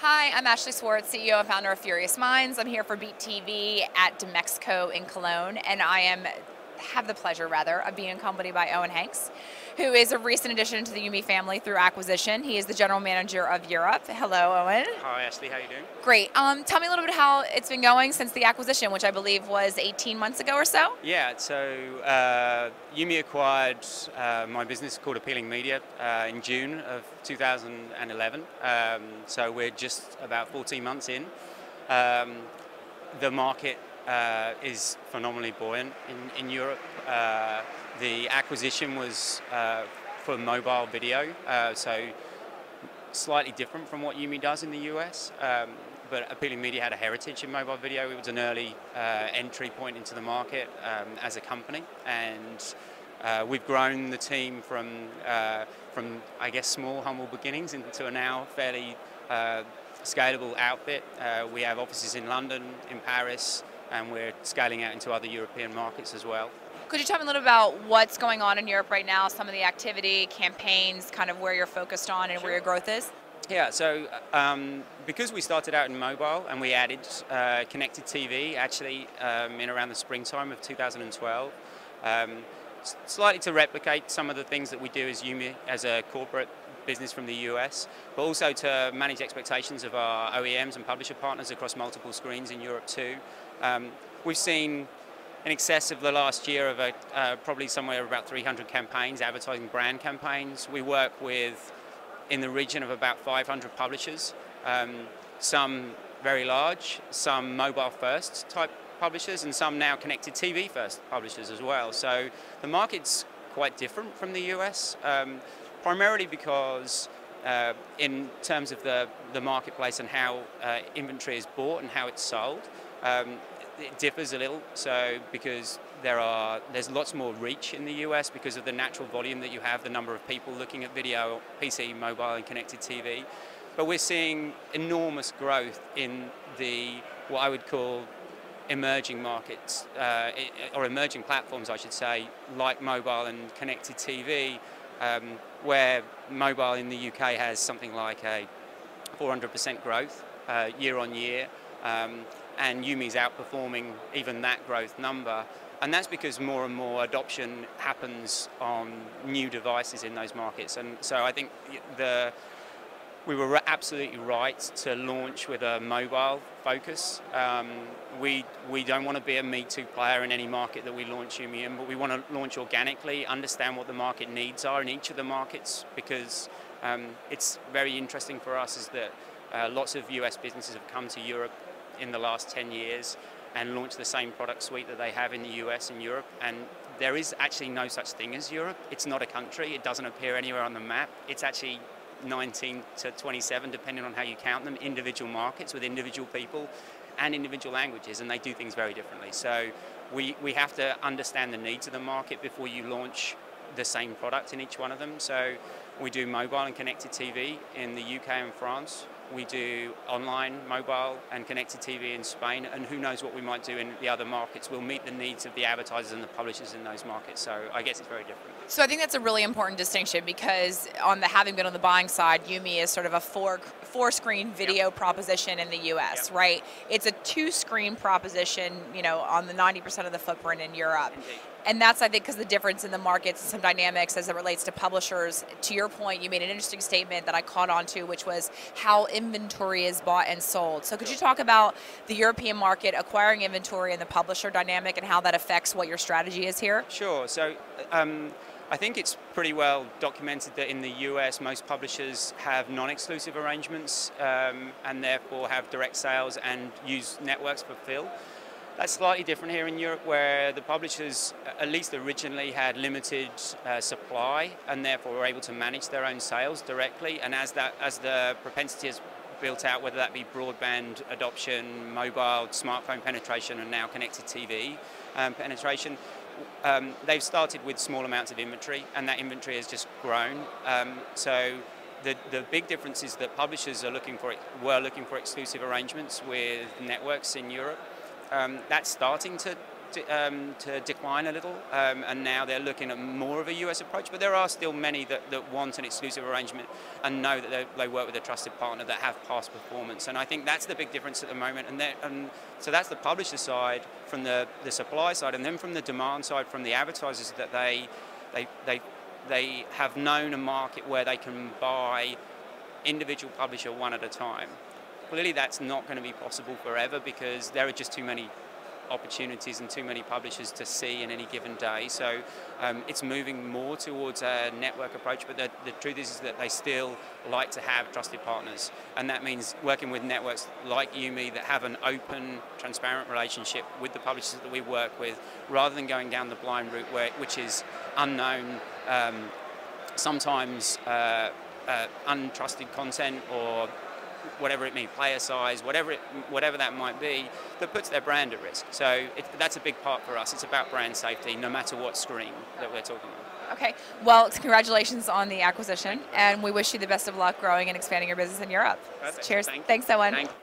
Hi, I'm Ashley Swartz, CEO and founder of Furious Minds. I'm here for Beat TV at DMEXCO in Cologne, and have the pleasure, rather, of being accompanied by Owen Hanks, who is a recent addition to the YuMe family through acquisition. He is the general manager of Europe. Hello, Owen. Hi, Ashley. How are you doing? Great. Tell me a little bit how it's been going since the acquisition, which I believe was 18 months ago or so. Yeah, so YuMe acquired my business called Appealing Media in June of 2011. So we're just about 14 months in. The market is phenomenally buoyant in Europe. The acquisition was for mobile video, so slightly different from what YuMe does in the US. But Appealing Media had a heritage in mobile video. It was an early entry point into the market as a company, and we've grown the team from I guess small, humble beginnings into a now fairly scalable outfit. We have offices in London, in Paris, and we're scaling out into other European markets as well. Could you tell me a little about what's going on in Europe right now, some of the activity, campaigns, kind of where you're focused on and where your growth is? Yeah, so because we started out in mobile and we added connected TV actually in around the springtime of 2012, slightly to replicate some of the things that we do as YuMe as a corporate business from the US, but also to manage expectations of our OEMs and publisher partners across multiple screens in Europe too. We've seen in excess of the last year of probably somewhere about 300 campaigns, advertising brand campaigns. We work with in the region of about 500 publishers, some very large, some mobile first type publishers, and some now connected TV first publishers as well. So the market's quite different from the US, primarily because in terms of the marketplace and how inventory is bought and how it's sold, it differs a little. So because there's lots more reach in the US because of the natural volume that you have, the number of people looking at video, PC, mobile, and connected TV. But we're seeing enormous growth in what I would call emerging markets, or emerging platforms, I should say, like mobile and connected TV, where mobile in the UK has something like a 400% growth year on year. And YuMe's outperforming even that growth number. And that's because more and more adoption happens on new devices in those markets. And so I think we were absolutely right to launch with a mobile focus. We don't want to be a Me Too player in any market that we launch YuMe in, but we want to launch organically, understand what the market needs are in each of the markets, because it's very interesting for us is that lots of US businesses have come to Europe in the last 10 years and launched the same product suite that they have in the US and Europe, and there is actually no such thing as Europe. It's not a country, it doesn't appear anywhere on the map. It's actually 19 to 27, depending on how you count them, individual markets with individual people and individual languages, and they do things very differently. So we have to understand the needs of the market before you launch the same product in each one of them. So we do mobile and connected TV in the UK and France. We do online, mobile, and connected TV in Spain, and who knows what we might do in the other markets. We'll meet the needs of the advertisers and the publishers in those markets, so I guess it's very different. So I think that's a really important distinction, because having been on the buying side, YuMe is sort of a four-screen video proposition in the US, right? It's a two-screen proposition, on the 90% of the footprint in Europe. Indeed. And that's, I think, because the difference in the markets and some dynamics as it relates to publishers. To your point, you made an interesting statement that I caught on to, which was how inventory is bought and sold. So could you talk about the European market, acquiring inventory, and the publisher dynamic, and how that affects what your strategy is here? Sure. So I think it's pretty well documented that in the US, most publishers have non-exclusive arrangements and therefore have direct sales and use networks for fill. That's slightly different here in Europe, where the publishers, at least originally, had limited supply and therefore were able to manage their own sales directly. And as the propensity has built out, whether that be broadband adoption, mobile, smartphone penetration, and now connected TV penetration, they've started with small amounts of inventory, and that inventory has just grown. So the big difference is that publishers were looking for exclusive arrangements with networks in Europe. That's starting to to decline a little, and now they're looking at more of a US approach, but there are still many that want an exclusive arrangement and know that they work with a trusted partner that have past performance, and I think that's the big difference at the moment, and so that's the publisher side from the supply side, and then from the demand side from the advertisers, that they have known a market where they can buy individual publisher one at a time. Clearly that's not going to be possible forever because there are just too many opportunities and too many publishers to see in any given day. So it's moving more towards a network approach, but the truth is that they still like to have trusted partners. And that means working with networks like YuMe that have an open, transparent relationship with the publishers that we work with, rather than going down the blind route which is unknown, sometimes untrusted content or whatever it means, player size, whatever that might be, that puts their brand at risk. So that's a big part for us. It's about brand safety, no matter what screen that we're talking about. Okay, well, congratulations on the acquisition, and we wish you the best of luck growing and expanding your business in Europe. Perfect. Cheers. Thanks, Owen. Thank you.